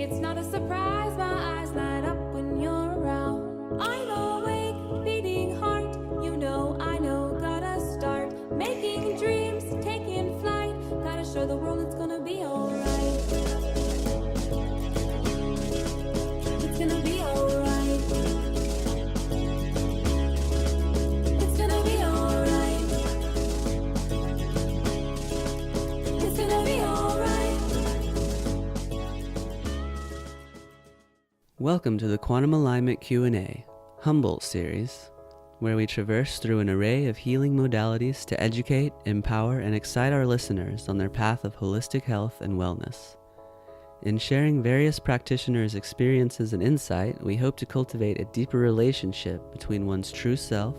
It's not a surprise, my eyes light up when you're around. I'm awake, beating heart, you know, I know, gotta start making dreams, taking flight, gotta show the world it's gonna be alright. It's gonna be alright. It's gonna be alright. It's gonna be alright. Welcome to the Quantum Alignment Q&A, Humboldt Series, where we traverse through an array of healing modalities to educate, empower, and excite our listeners on their path of holistic health and wellness. In sharing various practitioners' experiences and insight, we hope to cultivate a deeper relationship between one's true self,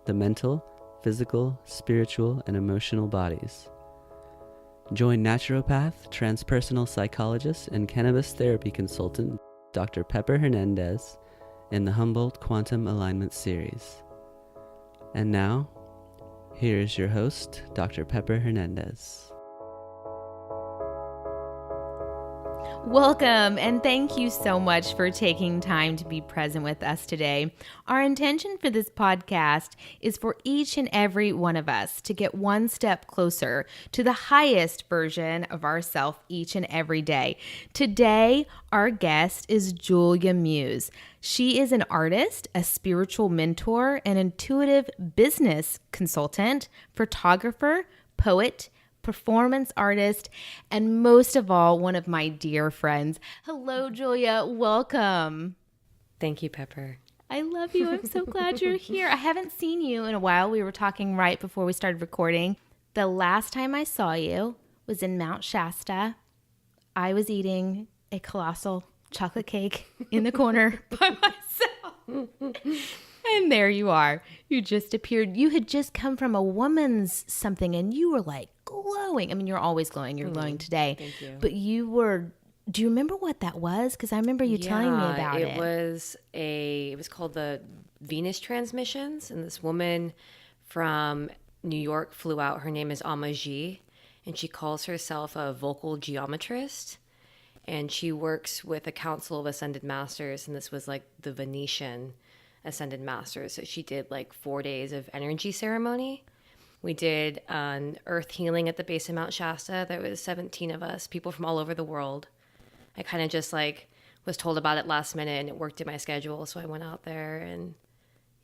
the mental, physical, spiritual, and emotional bodies. Join Naturopath, Transpersonal Psychologist, and Cannabis Therapy Consultant Dr. Pepper Hernandez in the Humboldt Quantum Alignment Series. And now, here is your host, Dr. Pepper Hernandez. Welcome, and thank you so much for taking time to be present with us today. Our intention for this podcast is for each and every one of us to get one step closer to the highest version of ourselves each and every day. Today, our guest is Julia Muse. She is an artist, a spiritual mentor, an intuitive business consultant, photographer, poet, performance artist, and most of all, one of my dear friends. Hello, Julia. Welcome. Thank you, Pepper. I love you. I'm so glad you're here. I haven't seen you in a while. We were talking right before we started recording. The last time I saw you was in Mount Shasta. I was eating a colossal chocolate cake in the corner by myself. And there you are. You just appeared. You had just come from a woman's something and you were like glowing. I mean, you're always glowing. You're glowing today. Thank you. But you were, do you remember what that was? Because I remember you telling me about it. It was called the Venus Transmissions. And this woman from New York flew out. Her name is Amaji. And she calls herself a vocal geometrist. And she works with a council of ascended masters. And this was like the Venetian ascended masters. So she did like 4 days of energy ceremony. We did an earth healing at the base of Mount Shasta. There was 17 of us, people from all over the world. I kind of just like was told about it last minute and it worked in my schedule. So I went out there and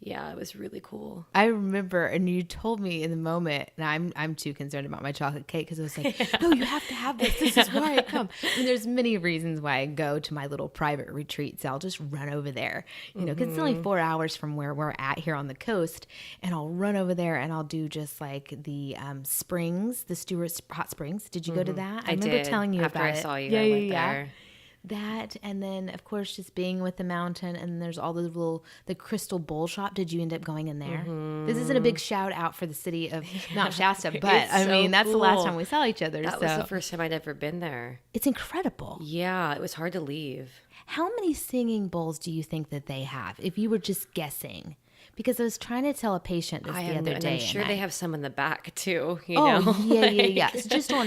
yeah, it was really cool. I remember, and you told me in the moment, and I'm too concerned about my chocolate cake because I was like, no, you have to have this. This is why I come. And there's many reasons why I go to my little private retreats. I'll just run over there, you know, because it's only 4 hours from where we're at here on the coast. And I'll run over there and I'll do just like the springs, the Stewart Hot Springs. Did you go to that? I remember did. telling you After about I it. saw you, I went there. That, and then of course just being with the mountain, and there's all the crystal bowl shop. Did you end up going in there? This isn't a big shout out for the city of Mount Shasta, but I mean that's the last time we saw each other. That was the first time I'd ever been there. It's incredible. Yeah, it was hard to leave. How many singing bowls do you think that they have, if you were just guessing? Because I was trying to tell a patient this the other day. I'm sure they have some in the back too. You know? know? Yeah. So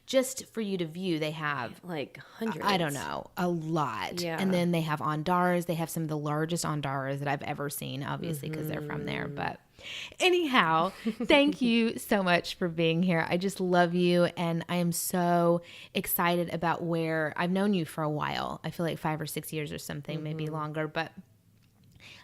just for you to view, they have like hundreds. I don't know, a lot. Yeah. And then they have andaras. They have some of the largest andaras that I've ever seen, obviously, because they're from there. But anyhow, thank you so much for being here. I just love you, and I am so excited about where I've known you for a while. I feel like 5 or 6 years or something, maybe longer, but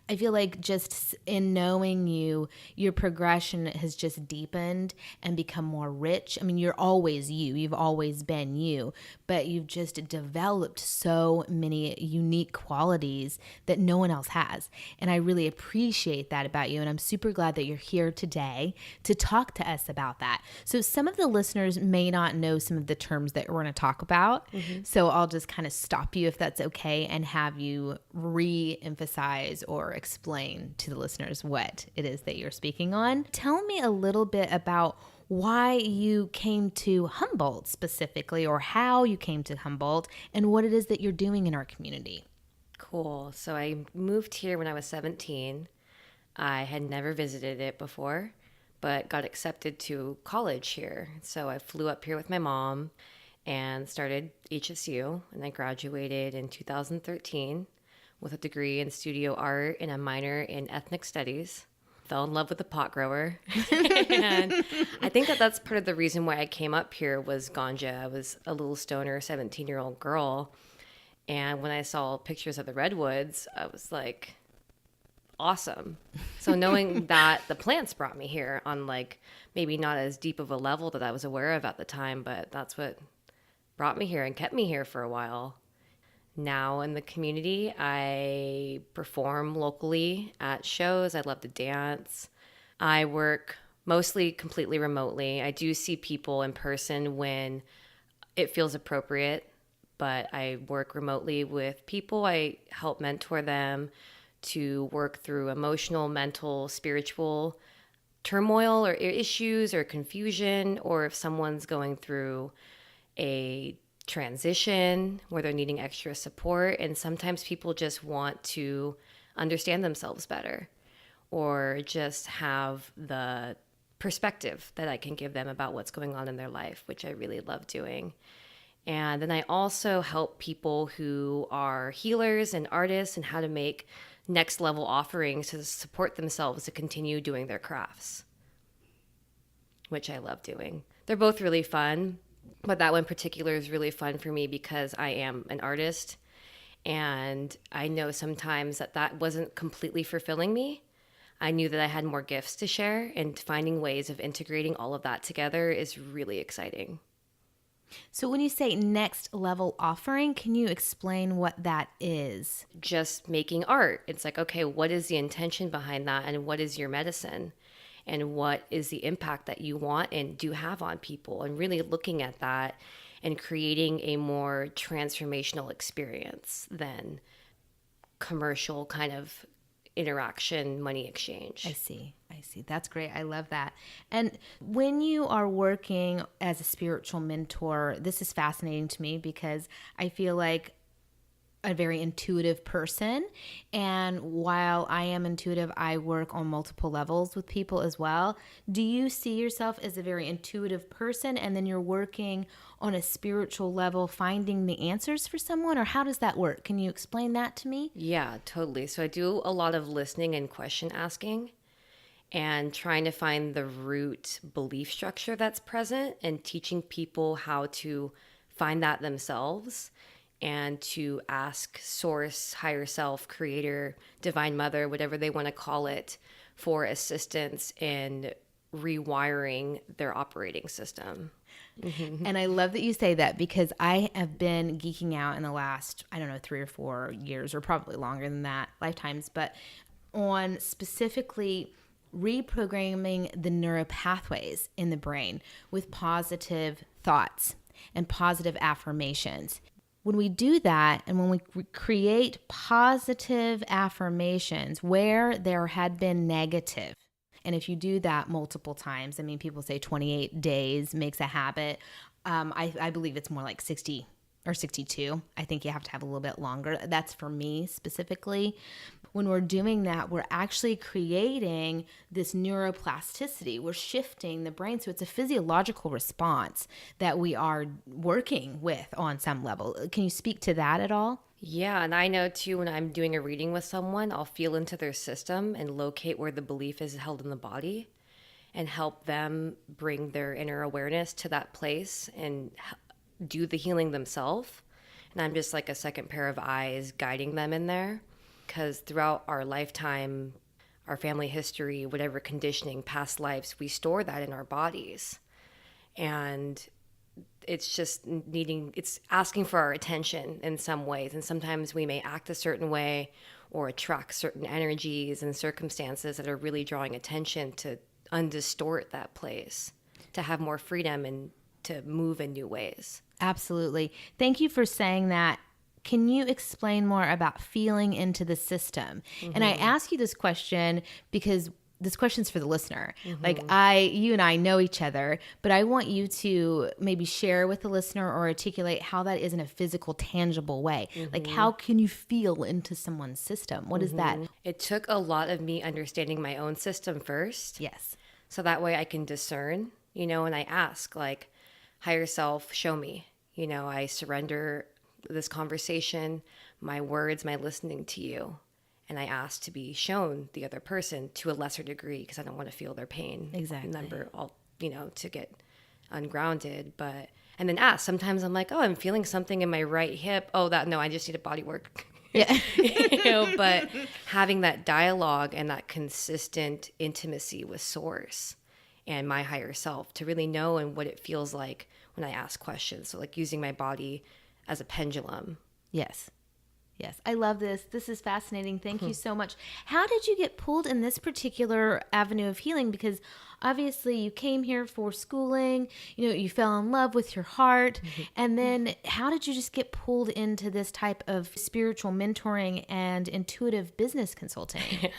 I feel like just in knowing you, your progression has just deepened and become more rich. I mean, you're always you. You've always been you, but you've just developed so many unique qualities that no one else has. And I really appreciate that about you. And I'm super glad that you're here today to talk to us about that. So some of the listeners may not know some of the terms that we're going to talk about. So I'll just kind of stop you if that's okay and have you re-emphasize or explain to the listeners what it is that you're speaking on. Tell me a little bit about why you came to Humboldt specifically, or how you came to Humboldt, and what it is that you're doing in our community. Cool. So I moved here when I was 17. I had never visited it before, but got accepted to college here. So I flew up here with my mom, and started HSU. And I graduated in 2013 with a degree in studio art and a minor in ethnic studies. Fell in love with the pot grower. And I think that that's part of the reason why I came up here was ganja. I was a little stoner 17-year-old girl. And when I saw pictures of the redwoods, I was like, awesome. So knowing that the plants brought me here on like maybe not as deep of a level that I was aware of at the time, but that's what brought me here and kept me here for a while. Now in the community, I perform locally at shows. I love to dance. I work mostly completely remotely. I do see people in person when it feels appropriate, but I work remotely with people. I help mentor them to work through emotional, mental, spiritual turmoil or issues or confusion, or if someone's going through a transition where they're needing extra support. And sometimes people just want to understand themselves better or just have the perspective that I can give them about what's going on in their life, which I really love doing. And then I also help people who are healers and artists and how to make next level offerings to support themselves to continue doing their crafts, which I love doing. They're both really fun. But that one in particular is really fun for me because I am an artist, and I know sometimes that wasn't completely fulfilling me. I knew that I had more gifts to share, and finding ways of integrating all of that together is really exciting. So when you say next level offering, can you explain what that is? Just making art. It's like, okay, what is the intention behind that, and what is your medicine? And what is the impact that you want and do have on people, and really looking at that and creating a more transformational experience than commercial kind of interaction, money exchange. I see. That's great. I love that. And when you are working as a spiritual mentor, this is fascinating to me because I feel like a very intuitive person. And while I am intuitive, I work on multiple levels with people as well. Do you see yourself as a very intuitive person and then you're working on a spiritual level, finding the answers for someone? Or how does that work? Can you explain that to me? Yeah, totally. So I do a lot of listening and question asking and trying to find the root belief structure that's present and teaching people how to find that themselves and to ask source, higher self, creator, divine mother, whatever they want to call it, for assistance in rewiring their operating system. Mm-hmm. And I love that you say that because I have been geeking out in the last, 3 or 4 years, or probably longer than that, lifetimes, but on specifically reprogramming the neuropathways in the brain with positive thoughts and positive affirmations. When we do that and when we create positive affirmations where there had been negative, and if you do that multiple times, people say 28 days makes a habit. I believe it's more like 60 or 62. I think you have to have a little bit longer. That's for me specifically. When we're doing that, we're actually creating this neuroplasticity. We're shifting the brain. So it's a physiological response that we are working with on some level. Can you speak to that at all? Yeah, and I know too, when I'm doing a reading with someone, I'll feel into their system and locate where the belief is held in the body and help them bring their inner awareness to that place and do the healing themselves. And I'm just like a second pair of eyes guiding them in there. Because throughout our lifetime, our family history, whatever conditioning, past lives, we store that in our bodies. And it's just it's asking for our attention in some ways. And sometimes we may act a certain way or attract certain energies and circumstances that are really drawing attention to undistort that place, to have more freedom and to move in new ways. Absolutely. Thank you for saying that. Can you explain more about feeling into the system? Mm-hmm. And I ask you this question because this question's for the listener. Mm-hmm. Like you and I know each other, but I want you to maybe share with the listener or articulate how that is in a physical, tangible way. Mm-hmm. Like how can you feel into someone's system? What is that? It took a lot of me understanding my own system first. Yes. So that way I can discern, and I ask like, higher self, show me, I surrender this conversation, my words, my listening to you. And I ask to be shown the other person to a lesser degree because I don't want to feel their pain. Exactly. Number all, to get ungrounded. And then ask. Sometimes I'm like, oh, I'm feeling something in my right hip. Oh, no, I just need a body work. Yeah. But having that dialogue and that consistent intimacy with source and my higher self to really know and what it feels like when I ask questions. So like using my body as a pendulum. Yes. Yes. I love this. This is fascinating. Thank you so much. How did you get pulled in this particular avenue of healing? Because obviously you came here for schooling, you fell in love with your heart. And then how did you just get pulled into this type of spiritual mentoring and intuitive business consulting?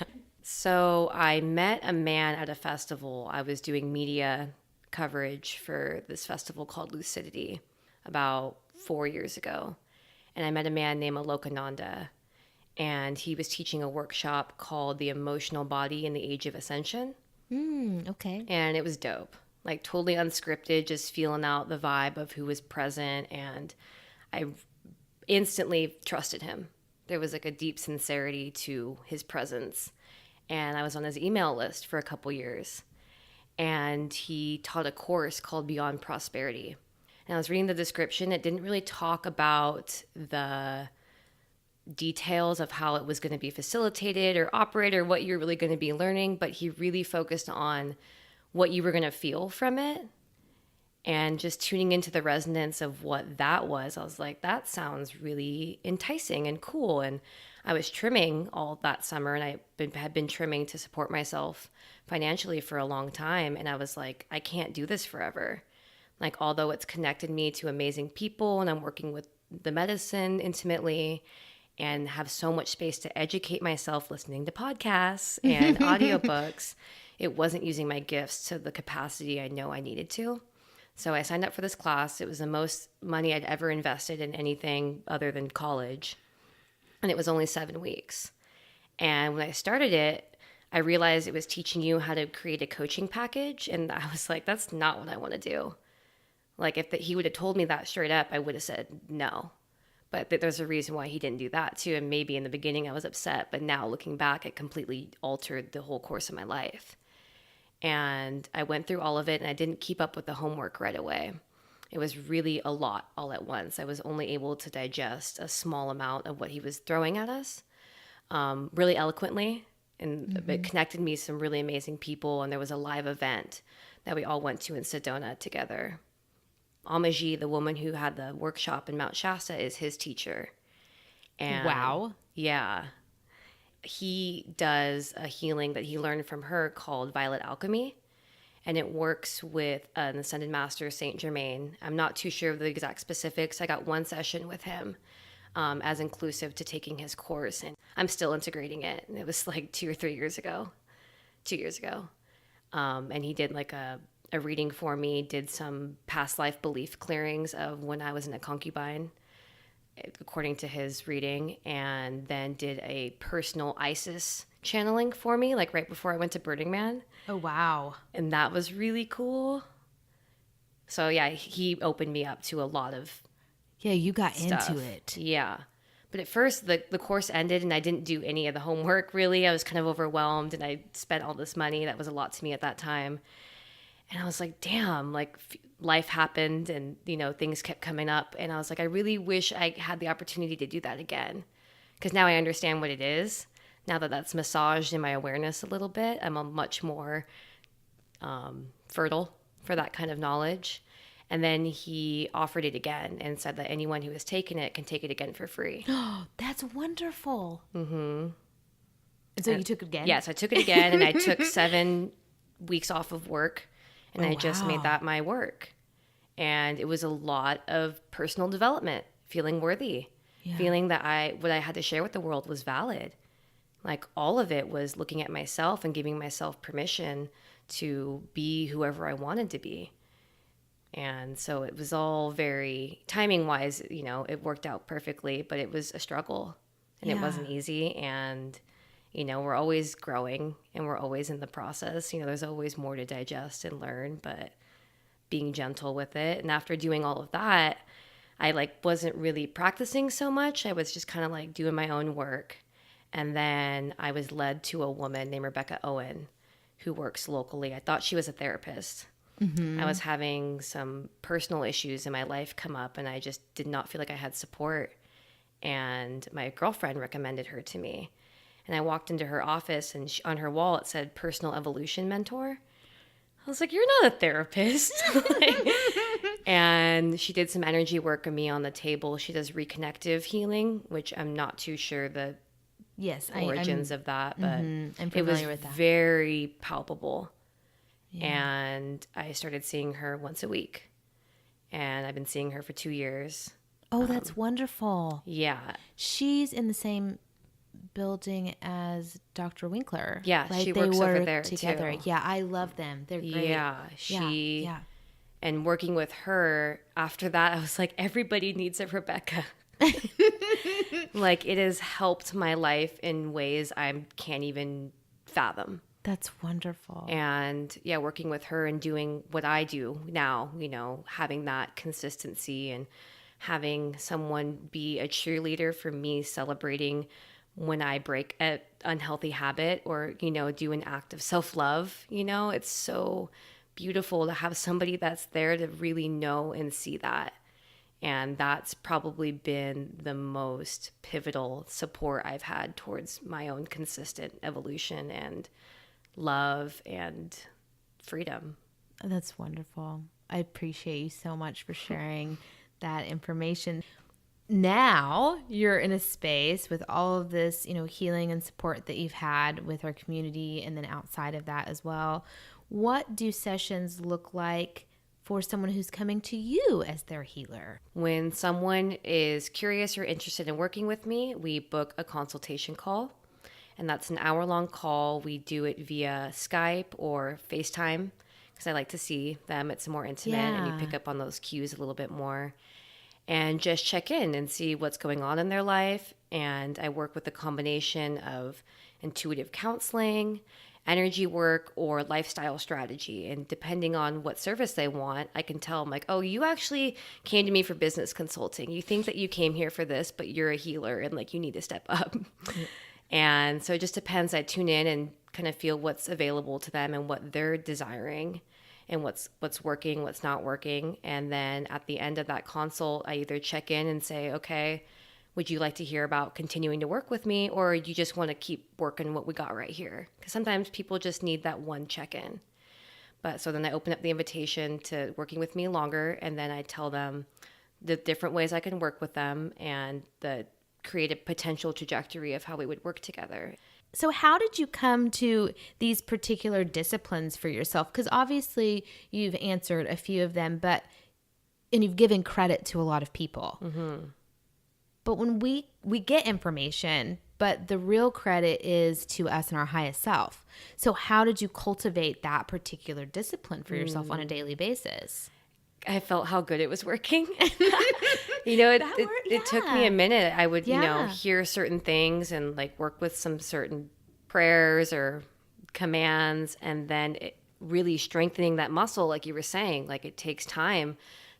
So I met a man at a festival. I was doing media coverage for this festival called Lucidity about 4 years ago. And I met a man named Alokananda, and he was teaching a workshop called The Emotional Body in the Age of Ascension. Okay. And it was dope, like totally unscripted, just feeling out the vibe of who was present. And I instantly trusted him. There was like a deep sincerity to his presence. And I was on his email list for a couple years. And he taught a course called Beyond Prosperity. And I was reading the description. It didn't really talk about the details of how it was going to be facilitated or operated or what you're really going to be learning, but he really focused on what you were going to feel from it and just tuning into the resonance of what that was. I was like, that sounds really enticing and cool. And I was trimming all that summer, and I had been trimming to support myself financially for a long time. And I was like, I can't do this forever. Like, although it's connected me to amazing people and I'm working with the medicine intimately and have so much space to educate myself listening to podcasts and audiobooks, it wasn't using my gifts to the capacity I know I needed to. So I signed up for this class. It was the most money I'd ever invested in anything other than college. And it was only 7 weeks. And when I started it, I realized it was teaching you how to create a coaching package. And I was like, that's not what I want to do. Like, if he would have told me that straight up, I would have said no. But there's a reason why he didn't do that too. And maybe in the beginning I was upset, but now looking back, it completely altered the whole course of my life. And I went through all of it, and I didn't keep up with the homework right away. It was really a lot all at once. I was only able to digest a small amount of what he was throwing at us, really eloquently. And it connected me to some really amazing people. And there was a live event that we all went to in Sedona together. Amaji, the woman who had the workshop in Mount Shasta, is his teacher. And Wow. Yeah. He does a healing that he learned from her called Violet Alchemy. And it works with an Ascended Master, Saint Germain. I'm not too sure of the exact specifics. I got one session with him as inclusive to taking his course. And I'm still integrating it. And it was like 2 or 3 years ago. 2 years ago. And he did like a reading for me, did some past life belief clearings of when I was in a concubine, according to his reading, and then did a personal Isis channeling for me, like right before I went to Burning Man. Oh, wow. And that was really cool. So yeah, he opened me up to a lot of Yeah, you got stuff. into it. Yeah. But at first, the course ended and I didn't do any of the homework, really. I was kind of overwhelmed, and I spent all this money. That was a lot to me at that time. And I was like, damn, like life happened and, things kept coming up. And I was like, I really wish I had the opportunity to do that again. Because now I understand what it is. Now that that's massaged in my awareness a little bit, I'm a much more fertile for that kind of knowledge. And then he offered it again and said that anyone who has taken it can take it again for free. Oh, that's wonderful. Mm-hmm. And so you took it again? Yes, I took it again, and I took 7 weeks off of work. And I just made that my work. And it was a lot of personal development, feeling worthy, feeling that what I had to share with the world was valid. Like all of it was looking at myself and giving myself permission to be whoever I wanted to be. And so it was all very timing wise, it worked out perfectly, but it was a struggle and it wasn't easy. And we're always growing and we're always in the process. There's always more to digest and learn, but being gentle with it. And after doing all of that, I wasn't really practicing so much. I was just kind of doing my own work. And then I was led to a woman named Rebecca Owen who works locally. I thought she was a therapist. I was having some personal issues in my life come up, and I just did not feel like I had support. And my girlfriend recommended her to me. And I walked into her office, and on her wall it said personal evolution mentor. I was like, you're not a therapist. And she did some energy work on me on the table. She does reconnective healing, which I'm not too sure the origins of that, but I'm it was familiar with that. very palpable. And I started seeing her once a week. And I've been seeing her for 2 years. Oh, that's wonderful. Yeah. She's in the same building as Dr. Winkler. Yeah, right? she They works over work there together. too. Yeah, I love them. They're great. Yeah, Yeah. And working with her, after that, I was like, everybody needs a Rebecca. It has helped my life in ways I can't even fathom. That's wonderful. And yeah, working with her and doing what I do now, having that consistency and having someone be a cheerleader for me, celebrating when I break an unhealthy habit or, do an act of self-love, it's so beautiful to have somebody that's there to really know and see that. And that's probably been the most pivotal support I've had towards my own consistent evolution and love and freedom. That's wonderful. I appreciate you so much for sharing that information. Now you're in a space with all of this, healing and support that you've had with our community and then outside of that as well. What do sessions look like for someone who's coming to you as their healer? When someone is curious or interested in working with me, we book a consultation call. And that's an hour-long call. We do it via Skype or FaceTime because I like to see them. It's more intimate and you pick up on those cues a little bit more. And just check in and see what's going on in their life. And I work with a combination of intuitive counseling, energy work, or lifestyle strategy. And depending on what service they want, I can tell them oh, you actually came to me for business consulting. You think that you came here for this, but you're a healer and you need to step up. And so it just depends. I tune in and kind of feel what's available to them and what they're desiring and what's working, what's not working. And then at the end of that consult, I either check in and say, okay, would you like to hear about continuing to work with me, or you just want to keep working what we got right here? Because sometimes people just need that one check-in. But so then I open up the invitation to working with me longer, and then I tell them the different ways I can work with them and the create a potential trajectory of how we would work together. So how did you come to these particular disciplines for yourself? Because obviously you've answered a few of them, and you've given credit to a lot of people. Mm-hmm. But when we get information, but the real credit is to us and our highest self. So how did you cultivate that particular discipline for yourself on a daily basis? I felt how good it was working. It took me a minute. I would, hear certain things and work with some certain prayers or commands, and then really strengthening that muscle, like you were saying, it takes time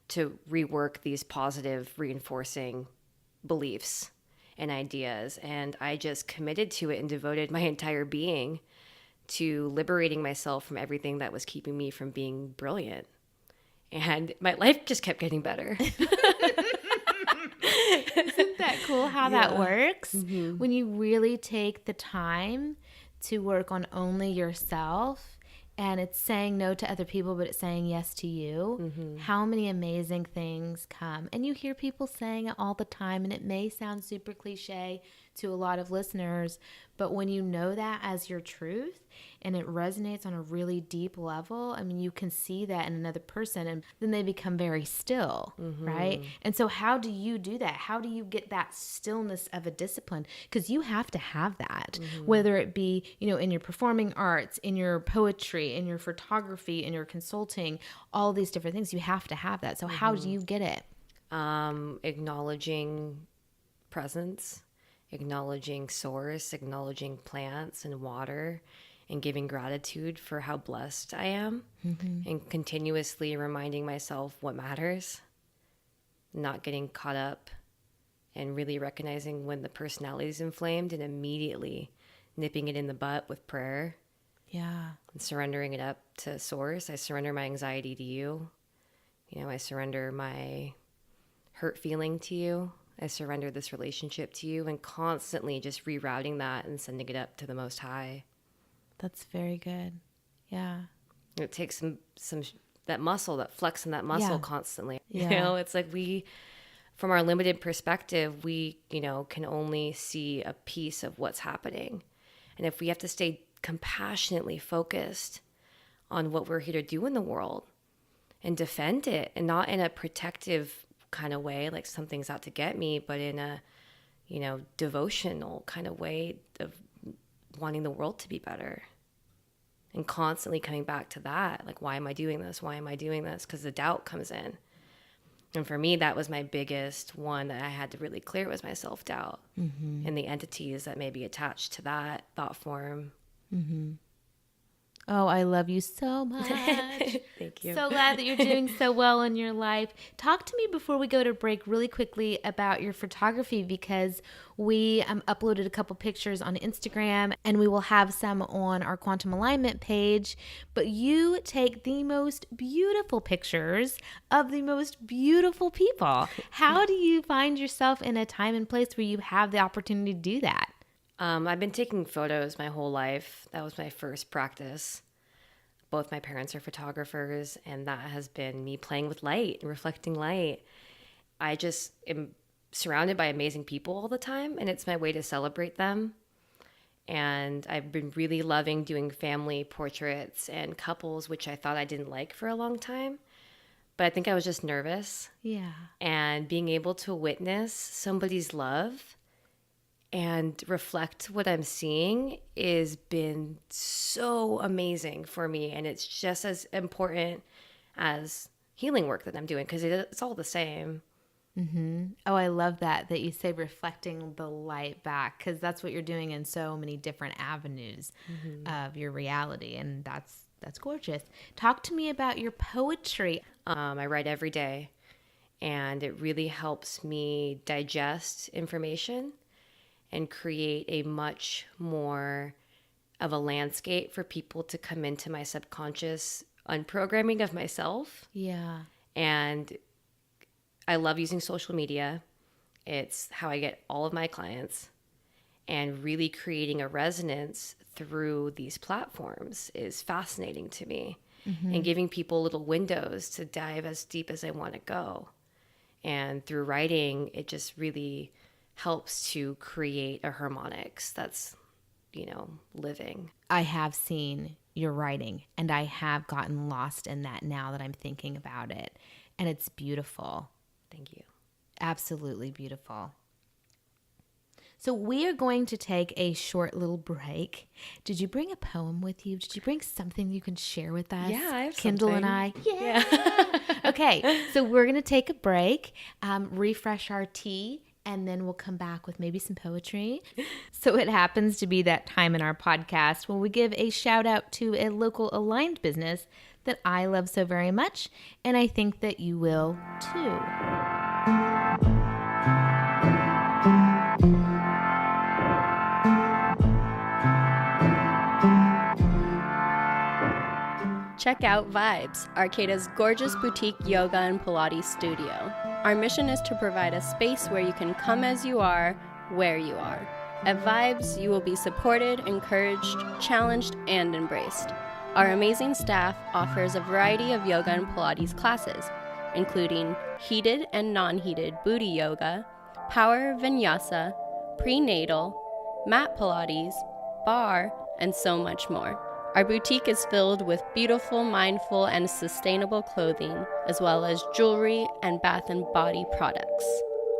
to rework these positive reinforcing beliefs and ideas. And I just committed to it and devoted my entire being to liberating myself from everything that was keeping me from being brilliant. And my life just kept getting better. Isn't that cool how that works? Mm-hmm. When you really take the time to work on only yourself, and it's saying no to other people, but it's saying yes to you, how many amazing things come. And you hear people saying it all the time, and it may sound super cliche to a lot of listeners, but when you know that as your truth and it resonates on a really deep level, I mean, you can see that in another person, and then they become very still, right? And so how do you do that? How do you get that stillness of a discipline? Because you have to have that, whether it be, in your performing arts, in your poetry, in your photography, in your consulting, all these different things, you have to have that. So how do you get it? Acknowledging presence, acknowledging source, acknowledging plants and water, and giving gratitude for how blessed I am, and continuously reminding myself what matters. not getting caught up and really recognizing when the personality is inflamed and immediately nipping it in the butt with prayer. Yeah. And surrendering it up to source. I surrender my anxiety to you. You know, I surrender my hurt feeling to you. I surrender this relationship to you, and constantly just rerouting that and sending it up to the Most High. That's very good. Yeah. It takes some that muscle, that flex in that muscle constantly. Yeah. You know, it's like from our limited perspective, we, you know, can only see a piece of what's happening. And if we have to stay compassionately focused on what we're here to do in the world and defend it, and not in a protective kind of way, like something's out to get me, but in a, you know, devotional kind of way of wanting the world to be better. And constantly coming back to that, like, why am I doing this? Why am I doing this? Because the doubt comes in. And for me, that was my biggest one that I had to really clear, was my self-doubt and the entities that may be attached to that thought form. Oh, I love you so much. Thank you. So glad that you're doing so well in your life. Talk to me before we go to break really quickly about your photography, because we uploaded a couple pictures on Instagram and we will have some on our Quantum Alignment page. But you take the most beautiful pictures of the most beautiful people. How do you find yourself in a time and place where you have the opportunity to do that? I've been taking photos my whole life. That was my first practice. Both my parents are photographers, and that has been me playing with light and reflecting light. I just am surrounded by amazing people all the time, and it's my way to celebrate them. And I've been really loving doing family portraits and couples, which I thought I didn't like for a long time. But I think I was just nervous. Yeah. And being able to witness somebody's love and reflect what I'm seeing has been so amazing for me. And it's just as important as healing work that I'm doing, because it's all the same. Oh, I love that you say reflecting the light back, because that's what you're doing in so many different avenues of your reality. And that's gorgeous. Talk to me about your poetry. I write every day, and it really helps me digest information and create a much more of a landscape for people to come into my subconscious unprogramming of myself. Yeah. And I love using social media. It's how I get all of my clients. And really creating a resonance through these platforms is fascinating to me. And giving people little windows to dive as deep as I want to go. And through writing, it just really helps to create a harmonics that's, you know, living. I have seen your writing, and I have gotten lost in that now that I'm thinking about it. And it's beautiful. Thank you. Absolutely beautiful. So we are going to take a short little break. Did you bring a poem with you? Did you bring something you can share with us? Yeah, I have Kindle something. and I. Yeah. Okay, so we're going to take a break, refresh our tea, and then we'll come back with maybe some poetry. So it happens to be that time in our podcast when we give a shout out to a local aligned business that I love so very much, and I think that you will too. Check out Vibes, Arcata's gorgeous boutique yoga and Pilates studio. Our mission is to provide a space where you can come as you are, where you are. At Vibes, you will be supported, encouraged, challenged, and embraced. Our amazing staff offers a variety of yoga and Pilates classes, including heated and non-heated booty yoga, power vinyasa, prenatal, mat Pilates, bar, and so much more. Our boutique is filled with beautiful, mindful, and sustainable clothing, as well as jewelry and bath and body products.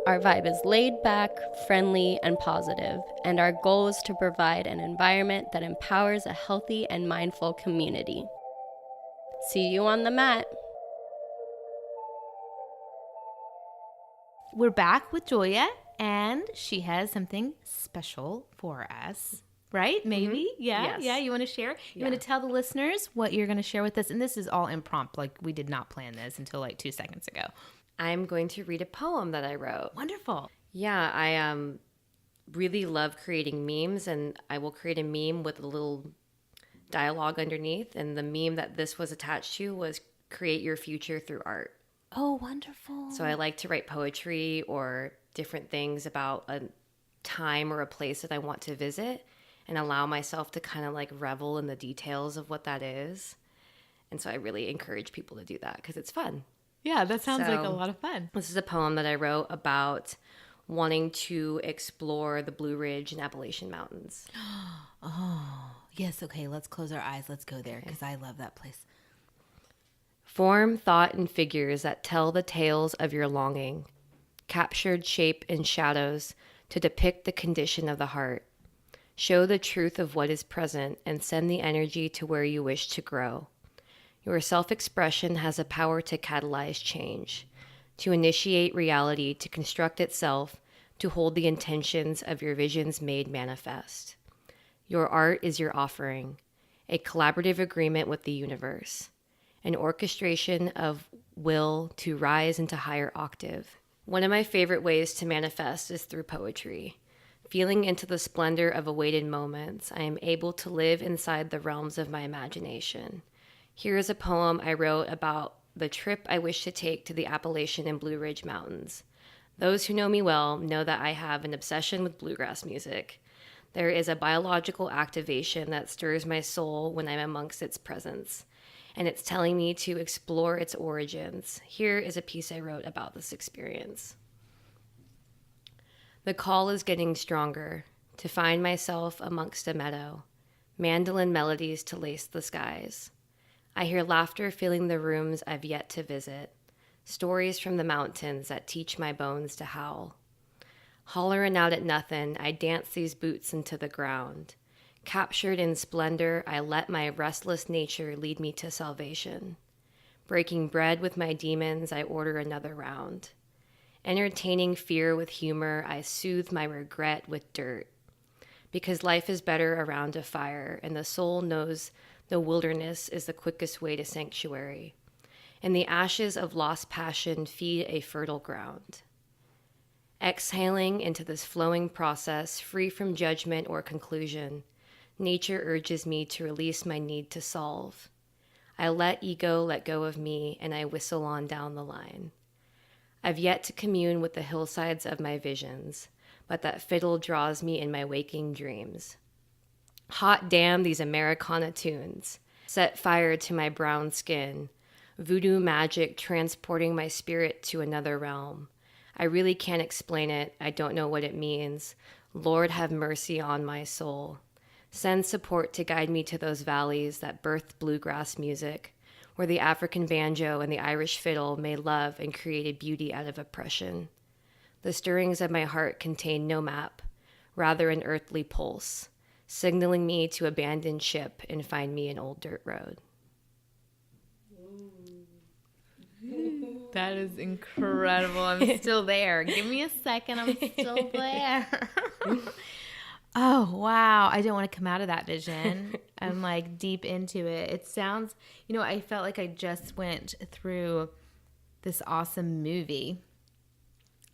Our vibe is laid back, friendly, and positive, and our goal is to provide an environment that empowers a healthy and mindful community. See you on the mat. We're back with Julia, and she has something special for us. Right? Maybe? Yeah. Yes. Yeah. You want to share? You want to tell the listeners what you're going to share with us? And this is all impromptu. Like, we did not plan this until like 2 seconds ago. I'm going to read a poem that I wrote. Wonderful. Yeah, I really love creating memes, and I will create a meme with a little dialogue underneath. And the meme that this was attached to was create your future through art. Oh, wonderful. So I like to write poetry or different things about a time or a place that I want to visit and allow myself to kind of like revel in the details of what that is. And so I really encourage people to do that because it's fun. Yeah, that sounds like a So- lot of fun. This is a poem that I wrote about wanting to explore the Blue Ridge and Appalachian Mountains. Oh, yes. Okay, let's close our eyes. Let's go there because I love that place. Form, thought, and figures that tell the tales of your longing, captured shape and shadows to depict the condition of the heart. Show the truth of what is present and send the energy to where you wish to grow. Your self-expression has a power to catalyze change, to initiate reality, to construct itself, to hold the intentions of your visions made manifest. Your art is your offering, a collaborative agreement with the universe, an orchestration of will to rise into higher octave. One of my favorite ways to manifest is through poetry. Feeling into the splendor of awaited moments, I am able to live inside the realms of my imagination. Here is a poem I wrote about the trip I wish to take to the Appalachian and Blue Ridge Mountains. Those who know me well know that I have an obsession with bluegrass music. There is a biological activation that stirs my soul when I'm amongst its presence, and it's telling me to explore its origins. Here is a piece I wrote about this experience. The call is getting stronger, to find myself amongst a meadow, mandolin melodies to lace the skies. I hear laughter filling the rooms I've yet to visit, stories from the mountains that teach my bones to howl. Hollering out at nothing, I dance these boots into the ground. Captured in splendor, I let my restless nature lead me to salvation. Breaking bread with my demons, I order another round. Entertaining fear with humor, I soothe my regret with dirt. Because life is better around a fire, and the soul knows the wilderness is the quickest way to sanctuary. And the ashes of lost passion feed a fertile ground. Exhaling into this flowing process, free from judgment or conclusion, nature urges me to release my need to solve. I let ego let go of me, and I whistle on down the line. I've yet to commune with the hillsides of my visions, but that fiddle draws me in my waking dreams. Hot damn these Americana tunes, set fire to my brown skin, voodoo magic transporting my spirit to another realm. I really can't explain it, I don't know what it means. Lord, have mercy on my soul. Send support to guide me to those valleys that birthed bluegrass music, where the African banjo and the Irish fiddle made love and created beauty out of oppression. The stirrings of my heart contain no map, rather an earthly pulse, signaling me to abandon ship and find me an old dirt road. That is incredible. I'm still there. Give me a second. I'm still there. Oh, wow. I don't want to come out of that vision. I'm like deep into it. It sounds, I felt like I just went through this awesome movie.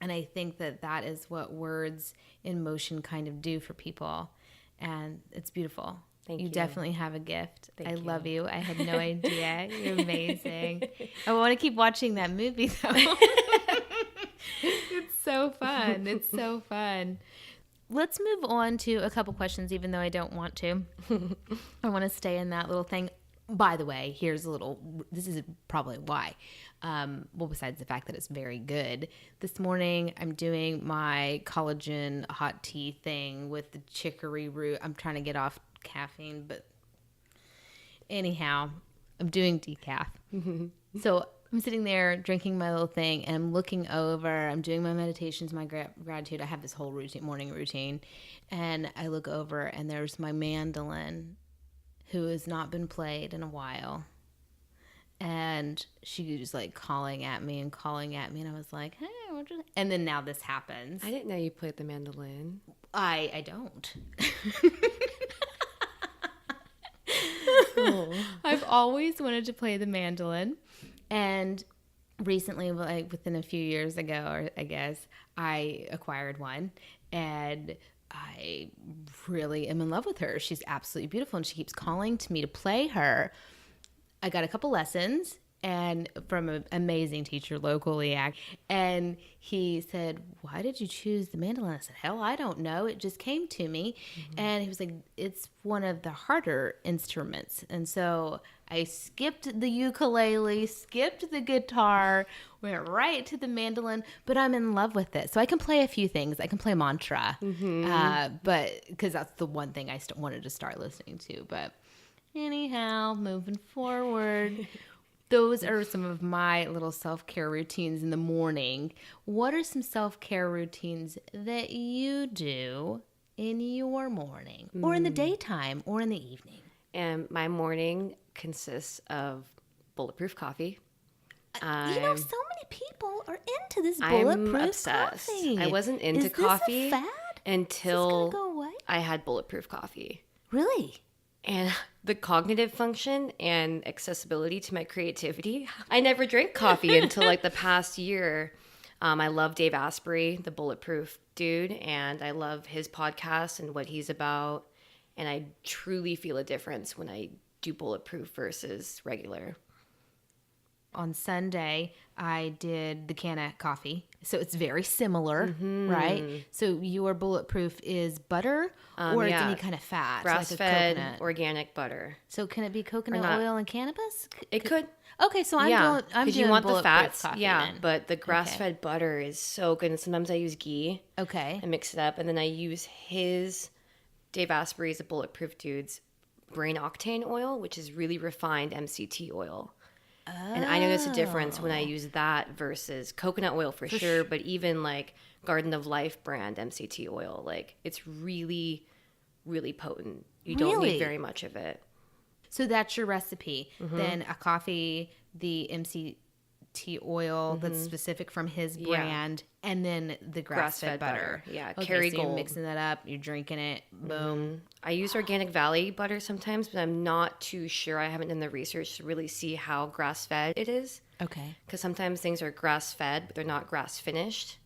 And I think that that is what words in motion kind of do for people. And it's beautiful. Thank you. You definitely have a gift. Thank I you. love you. I had no idea. You're amazing. I want to keep watching that movie, though. It's so fun. It's so fun. Let's move on to a couple questions, even though I don't want to. I want to stay in that little thing. By the way, this is probably why. Well, besides the fact that it's very good. This morning, I'm doing my collagen hot tea thing with the chicory root. I'm trying to get off caffeine, but anyhow, I'm doing decaf. So I'm sitting there drinking my little thing, and I'm looking over. I'm doing my meditations, my gratitude. I have this whole morning routine, and I look over, and there's my mandolin, who has not been played in a while. And she was like calling at me, and I was like, hey, and then now this happens. I didn't know you played the mandolin. I don't. I've always wanted to play the mandolin, and recently, like within a few years ago, or I guess, I acquired one, and I really am in love with her. She's absolutely beautiful, and she keeps calling to me to play her. I got a couple lessons and from an amazing teacher locally, and he said, "Why did you choose the mandolin?" I said, "Hell, I don't know. It just came to me." And he was like, "It's one of the harder instruments." And so I skipped the ukulele, skipped the guitar, went right to the mandolin, but I'm in love with it. So I can play a few things. I can play mantra, but because that's the one thing I wanted to start listening to. But anyhow, moving forward, those are some of my little self-care routines in the morning. What are some self-care routines that you do in your morning or in the daytime or in the evening? And my morning consists of bulletproof coffee. So many people are into this bulletproof I'm obsessed. coffee. I wasn't into Is coffee this a fad? until Is this gonna go away? I had bulletproof coffee. Really? And the cognitive function and accessibility to my creativity. I never drank coffee until like the past year. I love Dave Asprey, the bulletproof dude, and I love his podcast and what he's about. And I truly feel a difference when I do bulletproof versus regular. On Sunday, I did the Canna coffee. So it's very similar, right? So your bulletproof is butter or it's any kind of fat? Grass-fed, so like a coconut. organic butter. So can it be coconut not. oil and cannabis? It could. Okay, so I'm doing you want the bulletproof fats. coffee Yeah, then. but the grass-fed butter is so good. And sometimes I use ghee. Okay. I mix it up, and then I use Dave Asprey's, a bulletproof dude's, brain octane oil, which is really refined MCT oil. And I notice a difference when I use that versus coconut oil for sure, but even like Garden of Life brand MCT oil, like it's really, really potent. You don't need very much of it. So that's your recipe. Then a coffee, the MCT oil that's specific from his brand, and then the grass-fed butter. Yeah, Okay, Kerrygold. so you're mixing that up, you're drinking it, boom. I use Organic Valley butter sometimes, but I'm not too sure. I haven't done the research to really see how grass-fed it is. Okay. Because sometimes things are grass-fed, but they're not grass-finished.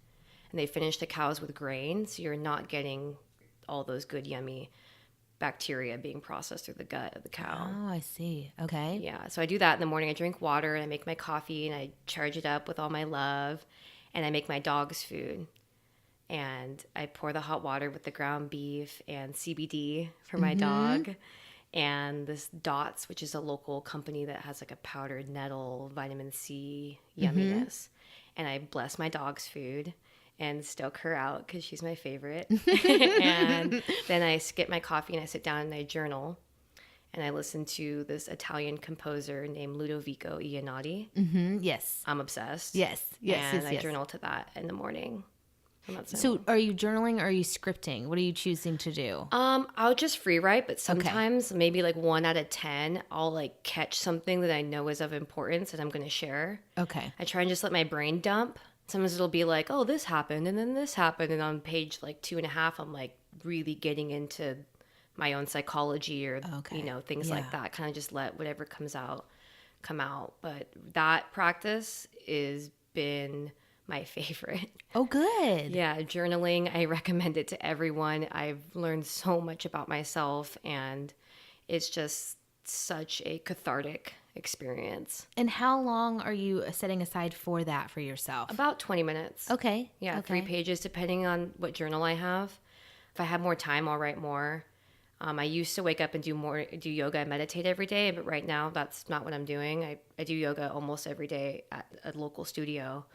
And they finish the cows with grain, so you're not getting all those good, yummy bacteria being processed through the gut of the cow. Oh, I see. Okay. Yeah, so I do that in the morning. I drink water, and I make my coffee, and I charge it up with all my love, and I make my dog's food. And I pour the hot water with the ground beef and CBD for my dog. And this Dots, which is a local company that has like a powdered nettle, vitamin C yumminess. And I bless my dog's food and stoke her out because she's my favorite. And then I skip my coffee and I sit down and I journal. And I listen to this Italian composer named Ludovico Iannati. Yes. I'm obsessed. Yes. And I journal to that in the morning. So are you journaling or are you scripting? What are you choosing to do? I'll just free write, but sometimes maybe like 1 out of 10, I'll like catch something that I know is of importance and I'm going to share. Okay. I try and just let my brain dump. Sometimes it'll be like, oh, this happened and then this happened. And on page like 2.5, I'm like really getting into my own psychology or, things like that. Kind of just let whatever comes out, come out. But that practice has been my favorite. Oh, good. Yeah, journaling, I recommend it to everyone. I've learned so much about myself, and it's just such a cathartic experience. And how long are you setting aside for that for yourself? About 20 minutes. Okay. Yeah, 3 pages, depending on what journal I have. If I have more time, I'll write more. I used to wake up and do yoga and meditate every day, but right now that's not what I'm doing. I do yoga almost every day at a local studio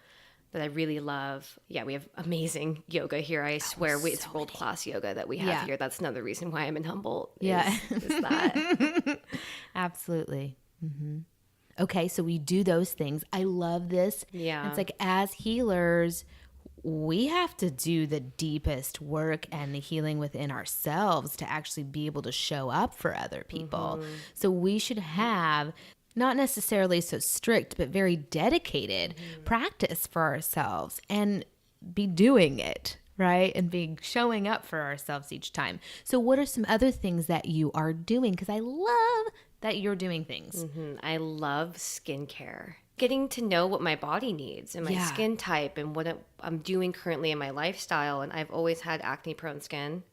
that I really love. Yeah, we have amazing yoga here. I swear it's world-class yoga that we have here. That's another reason why I'm in Humboldt. Is that. Absolutely. Okay, so we do those things. I love this. Yeah. It's like as healers, we have to do the deepest work and the healing within ourselves to actually be able to show up for other people. So we should have not necessarily so strict, but very dedicated practice for ourselves and be doing it, right? And be showing up for ourselves each time. So what are some other things that you are doing? Because I love that you're doing things. I love skincare. getting to know what my body needs and my Yeah. skin type and what I'm doing currently in my lifestyle. And I've always had acne prone skin,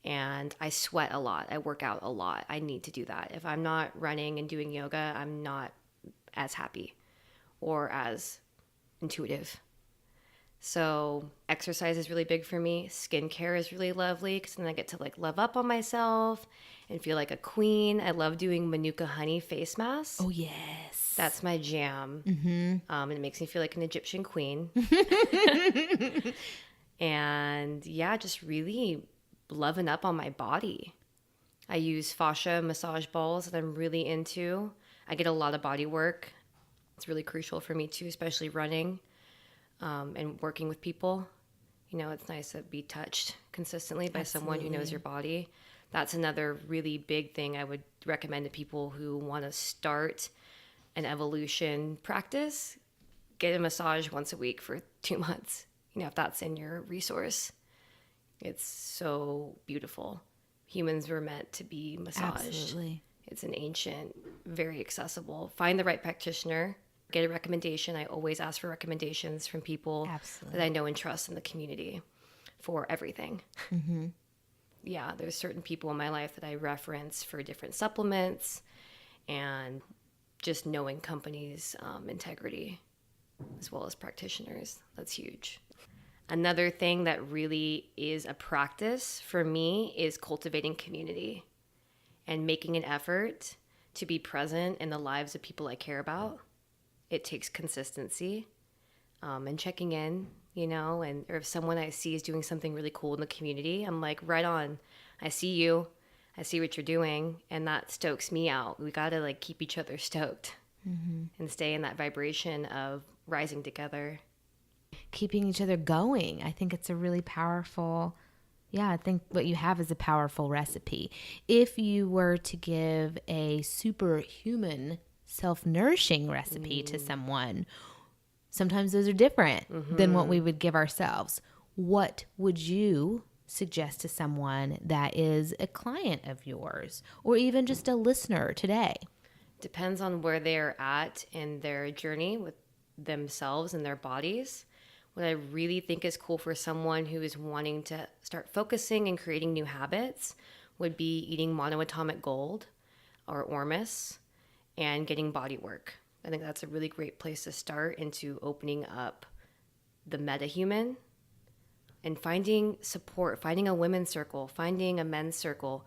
and I sweat a lot. I work out a lot. I need to do that. If I'm not running and doing yoga, I'm not as happy or as intuitive. So exercise is really big for me. Skincare is really lovely because then I get to like love up on myself and feel like a queen. I love doing Manuka honey face masks. Oh, yes. That's my jam. And it makes me feel like an Egyptian queen. And yeah, just really loving up on my body. I use fascia massage balls that I'm really into. I get a lot of body work. It's really crucial for me too, especially running and working with people. You know, it's nice to be touched consistently by someone who knows your body. That's another really big thing I would recommend to people who want to start an evolution practice. Get a massage once a week for 2 months, you know, if that's in your resource. It's so beautiful. Humans were meant to be massaged. Absolutely. It's an ancient, very accessible. Find the right practitioner. Get a recommendation. I always ask for recommendations from people Absolutely. that I know and trust in the community for everything. Yeah, there's certain people in my life that I reference for different supplements and just knowing companies' integrity as well as practitioners. That's huge. Another thing that really is a practice for me is cultivating community and making an effort to be present in the lives of people I care about. It takes consistency and checking in, you know, and or if someone I see is doing something really cool in the community, I'm like, right on. I see you. I see what you're doing. And that stokes me out. We got to like keep each other stoked and stay in that vibration of rising together. Keeping each other going. I think it's a really powerful, I think what you have is a powerful recipe. If you were to give a superhuman self-nourishing recipe to someone, sometimes those are different than what we would give ourselves. What would you suggest to someone that is a client of yours or even just a listener today? Depends on where they're at in their journey with themselves and their bodies. What I really think is cool for someone who is wanting to start focusing and creating new habits would be eating monoatomic gold or ormus and getting body work. I think that's a really great place to start into opening up the metahuman and finding support, finding a women's circle, finding a men's circle.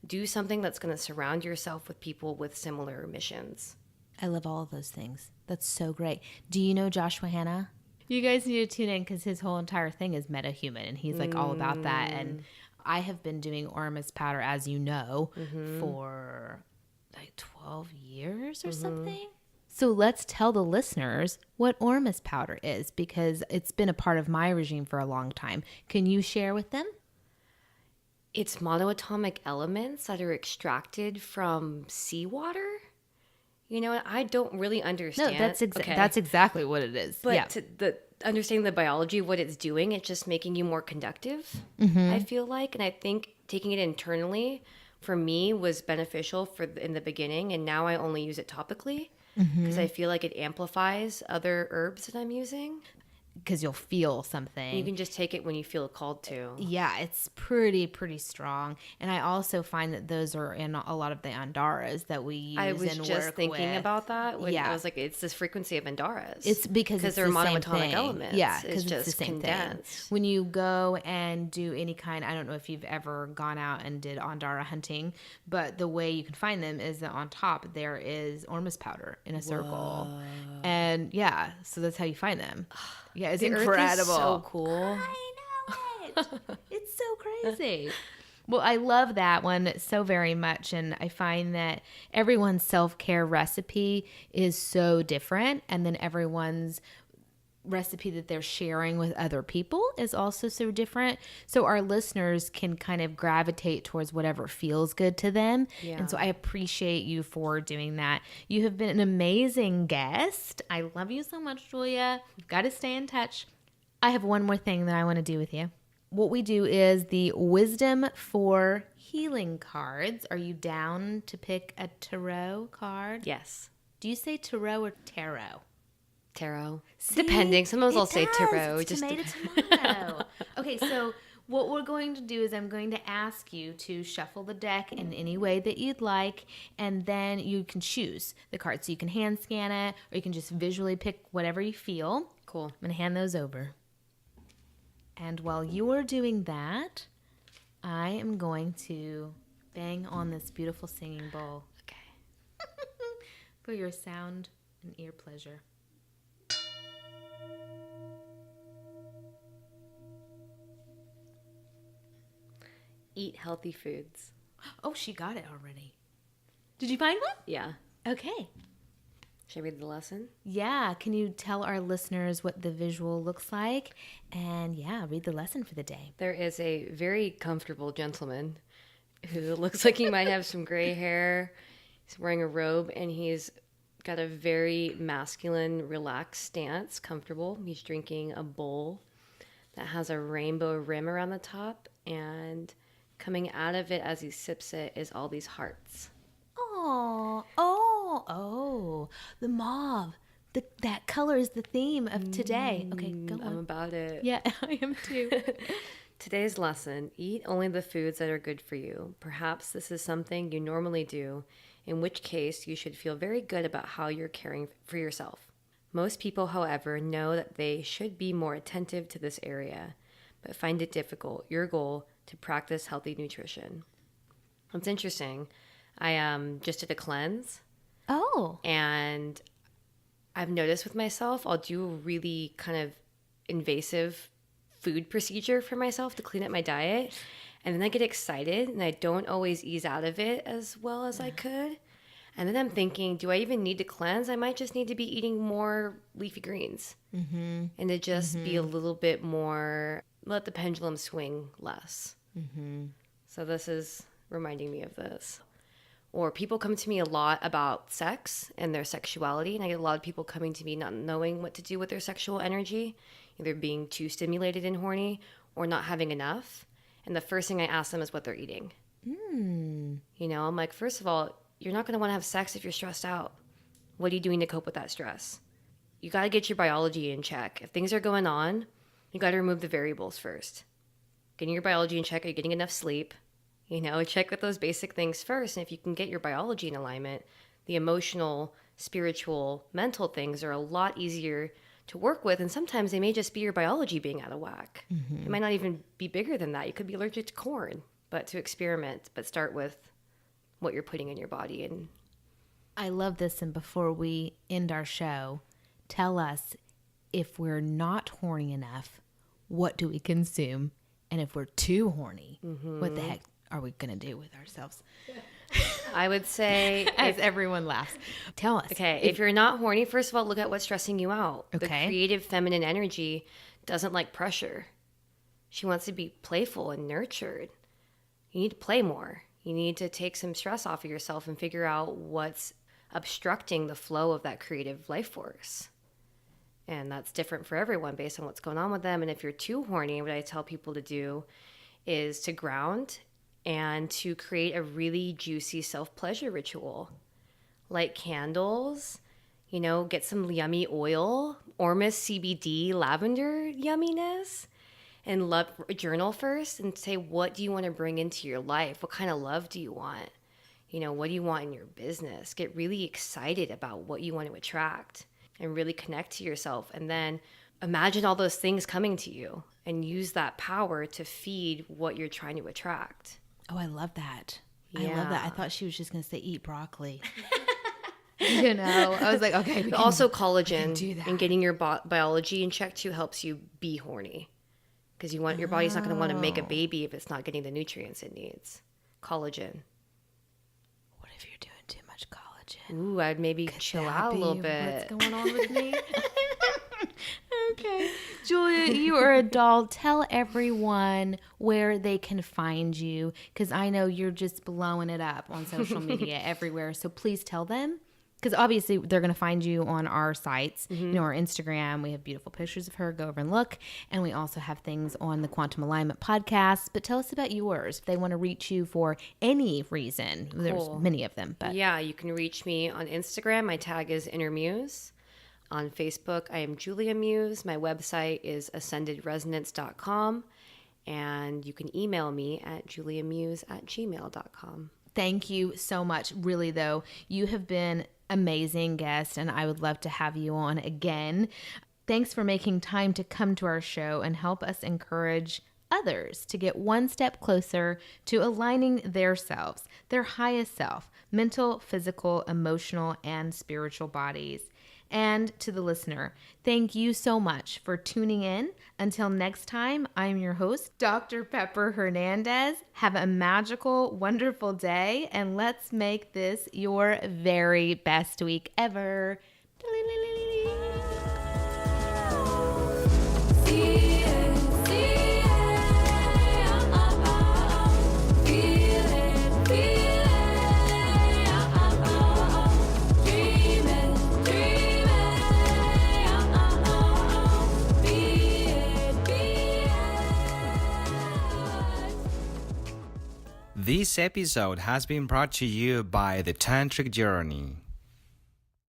Do something that's going to surround yourself with people with similar missions. I love all of those things. That's so great. Do you know Joshua Hanna? You guys need to tune in because his whole entire thing is metahuman, and he's like all about that. And I have been doing ormus powder, as you know, for like 12 years or something. So let's tell the listeners what ormus powder is, because it's been a part of my regime for a long time. Can you share with them? It's monoatomic elements that are extracted from seawater. You know, I don't really understand. No, that's exactly what it is. But yeah. Understanding the biology of what it's doing, it's just making you more conductive, I feel like. And I think taking it internally for me was beneficial in the beginning. And now I only use it topically because I feel like it amplifies other herbs that I'm using. Because you'll feel something. You can just take it when you feel called to. Yeah, it's pretty strong. And I also find that those are in a lot of the Andaras that we use and work with. I was just thinking about that. When Yeah. I was like, it's this frequency of Andaras. It's because they're the same monoatomic thing. elements. Yeah, it's because just it's the same condensed. thing. When you go and do any kind, I don't know if you've ever gone out and did Andara hunting, but the way you can find them is that on top there is ormus powder in a circle. And yeah, so that's how you find them. Yeah, it's The earth is incredible. so cool. I know it. It's so crazy. Well, I love that one so very much. And I find that everyone's self-care recipe is so different. And then everyone's recipe that they're sharing with other people is also so different. So our listeners can kind of gravitate towards whatever feels good to them. Yeah. And so I appreciate you for doing that. You have been an amazing guest. I love you so much, Julia. You've got to stay in touch. I have one more thing that I want to do with you. What we do is the Wisdom for Healing cards. Are you down to pick a tarot card? Yes. Do you say tarot or tarot? Tarot. See? Depending. Sometimes I'll It say does. tarot. It's Just tomato, tomato. Okay, so what we're going to do is I'm going to ask you to shuffle the deck in any way that you'd like, and then you can choose the cards. So you can hand scan it, or you can just visually pick whatever you feel. Cool. I'm going to hand those over. And while you are doing that, I am going to bang on this beautiful singing bowl Okay. for your sound and ear pleasure. Eat healthy foods. Oh, she got it already. Did you find one? Yeah. Okay. Should I read the lesson? Yeah. Can you tell our listeners what the visual looks like? And yeah, read the lesson for the day. There is a very comfortable gentleman who looks like he might have some gray hair. He's wearing a robe and he's got a very masculine, relaxed stance, comfortable. He's drinking a bowl that has a rainbow rim around the top, and coming out of it as he sips it is all these hearts. Oh, the mauve. That color is the theme of today. Okay, go I'm on. about it. Yeah, I am too. Today's lesson: eat only the foods that are good for you. Perhaps this is something you normally do, in which case you should feel very good about how you're caring for yourself. Most people, however, know that they should be more attentive to this area, but find it difficult, your goal, to practice healthy nutrition. It's interesting. I just did a cleanse, Oh. and I've noticed with myself, I'll do a really kind of invasive food procedure for myself to clean up my diet. And then I get excited and I don't always ease out of it as well as I could. And then I'm thinking, do I even need to cleanse? I might just need to be eating more leafy greens and to just be a little bit more, let the pendulum swing less. So this is reminding me of this. Or people come to me a lot about sex and their sexuality. And I get a lot of people coming to me not knowing what to do with their sexual energy, either being too stimulated and horny or not having enough. And the first thing I ask them is what they're eating. You know, I'm like, first of all, you're not going to want to have sex if you're stressed out. What are you doing to cope with that stress? You got to get your biology in check. If things are going on, you got to remove the variables first. Getting your biology in check, are you getting enough sleep? You know, check with those basic things first. And if you can get your biology in alignment, the emotional, spiritual, mental things are a lot easier to work with. And sometimes they may just be your biology being out of whack. It might not even be bigger than that. You could be allergic to corn, but to experiment, but start with what you're putting in your body. And I love this. And before we end our show, tell us if we're not horny enough, what do we consume? And if we're too horny, what the heck are we going to do with ourselves? I would say, As everyone laughs. Tell us. okay, if you're not horny, first of all, look at what's stressing you out. The Okay. creative feminine energy doesn't like pressure. She wants to be playful and nurtured. You need to play more. You need to take some stress off of yourself and figure out what's obstructing the flow of that creative life force. And that's different for everyone based on what's going on with them. And if you're too horny, what I tell people to do is to ground and to create a really juicy self-pleasure ritual. Light candles, you know, get some yummy oil, Ormus CBD lavender yumminess, and journal first and say, what do you want to bring into your life? What kind of love do you want? You know, what do you want in your business? Get really excited about what you want to attract and really connect to yourself. And then imagine all those things coming to you and use that power to feed what you're trying to attract. Oh, I love that. I Yeah. love that. I thought she was just going to say eat broccoli. You know, I was like, okay. But also do collagen that. and getting your biology in check too helps you be horny. Because you want your body's not going to want to make a baby if it's not getting the nutrients it needs. Collagen. What if you're doing too much collagen? Ooh, I'd maybe chill out a little bit. What's going on with me? Okay. Julia, you are a doll. Tell everyone where they can find you, because I know you're just blowing it up on social media everywhere. So please tell them, because obviously they're going to find you on our sites, you know, our Instagram. We have beautiful pictures of her. Go over and look. And we also have things on the Quantum Alignment podcast. But tell us about yours. If they want to reach you for any reason, there's Cool. many of them. But Yeah, you can reach me on Instagram. My tag is Inner Muse. On Facebook, I am Julia Muse. My website is ascendedresonance.com. And you can email me at juliamuse@gmail.com. Thank you so much. Really, though, you have been amazing guest, and I would love to have you on again. Thanks for making time to come to our show and help us encourage others to get one step closer to aligning their selves, their highest self, mental, physical, emotional, and spiritual bodies. And to the listener, thank you so much for tuning in. Until next time, I'm your host, Dr. Pepper Hernandez. Have a magical, wonderful day, and let's make this your very best week ever. This episode has been brought to you by The Tantric Journey.